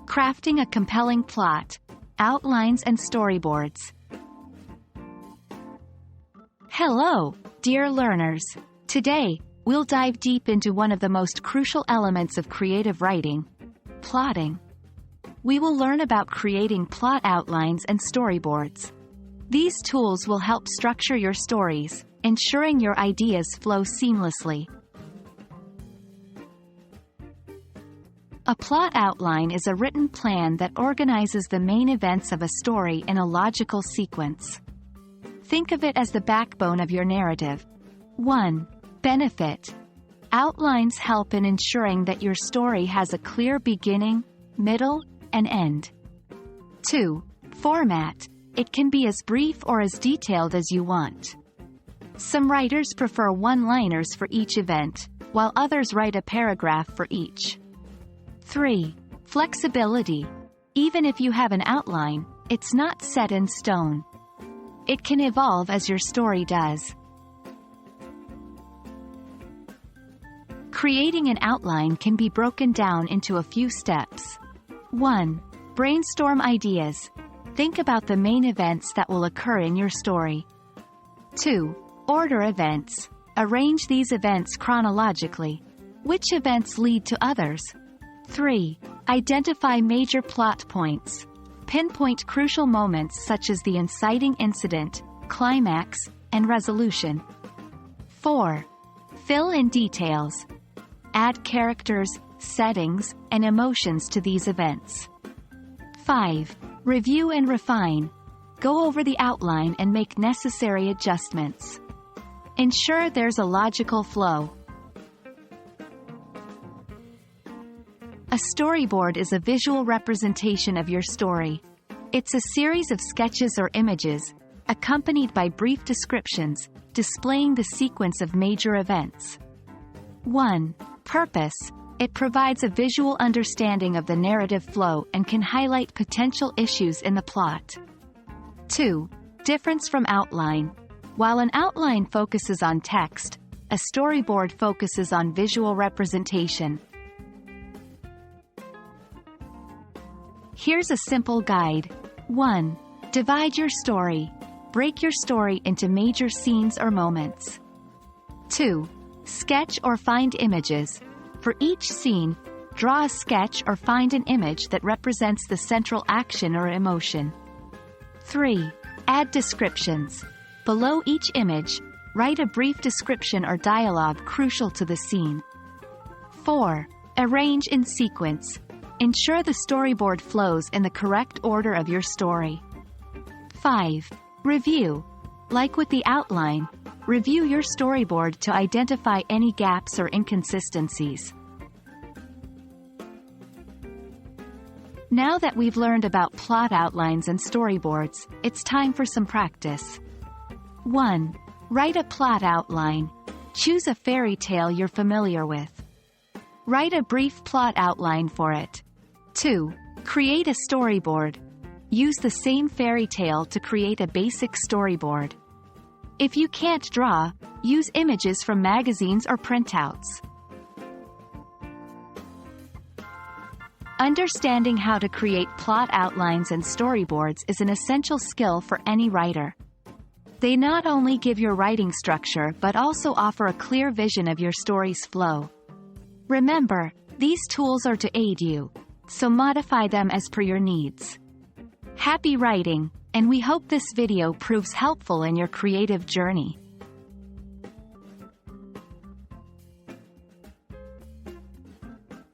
Crafting a compelling plot, outlines and storyboards. Hello, dear learners. Today, we'll dive deep into one of the most crucial elements of creative writing, plotting. We will learn about creating plot outlines and storyboards. These tools will help structure your stories, ensuring your ideas flow seamlessly. A plot outline is a written plan that organizes the main events of a story in a logical sequence. Think of it as the backbone of your narrative. 1. Benefit. Outlines help in ensuring that your story has a clear beginning, middle, and end. 2. Format. It can be as brief or as detailed as you want. Some writers prefer one-liners for each event, while others write a paragraph for each. 3. Flexibility. Even if you have an outline, it's not set in stone. It can evolve as your story does. Creating an outline can be broken down into a few steps. 1. Brainstorm ideas. Think about the main events that will occur in your story. 2. Order events. Arrange these events chronologically. Which events lead to others? 3. Identify major plot points. Pinpoint crucial moments such as the inciting incident, climax, and resolution. 4. Fill in details. Add characters, settings, and emotions to these events. 5. Review and refine. Go over the outline and make necessary adjustments. Ensure there's a logical flow. A storyboard is a visual representation of your story. It's a series of sketches or images, accompanied by brief descriptions, displaying the sequence of major events. 1. Purpose. It provides a visual understanding of the narrative flow and can highlight potential issues in the plot. 2. Difference from outline. While an outline focuses on text, a storyboard focuses on visual representation. Here's a simple guide. 1. Divide your story. Break your story into major scenes or moments. 2. Sketch or find images. For each scene, draw a sketch or find an image that represents the central action or emotion. 3. Add descriptions. Below each image, write a brief description or dialogue crucial to the scene. 4. Arrange in sequence. Ensure the storyboard flows in the correct order of your story. 5. Review. Like with the outline, review your storyboard to identify any gaps or inconsistencies. Now that we've learned about plot outlines and storyboards, it's time for some practice. 1. Write a plot outline. Choose a fairy tale you're familiar with. Write a brief plot outline for it. 2. Create a storyboard. Use the same fairy tale to create a basic storyboard. If you can't draw, use images from magazines or printouts. Understanding how to create plot outlines and storyboards is an essential skill for any writer. They not only give your writing structure but also offer a clear vision of your story's flow. Remember, these tools are to aid you, so modify them as per your needs. Happy writing, and we hope this video proves helpful in your creative journey.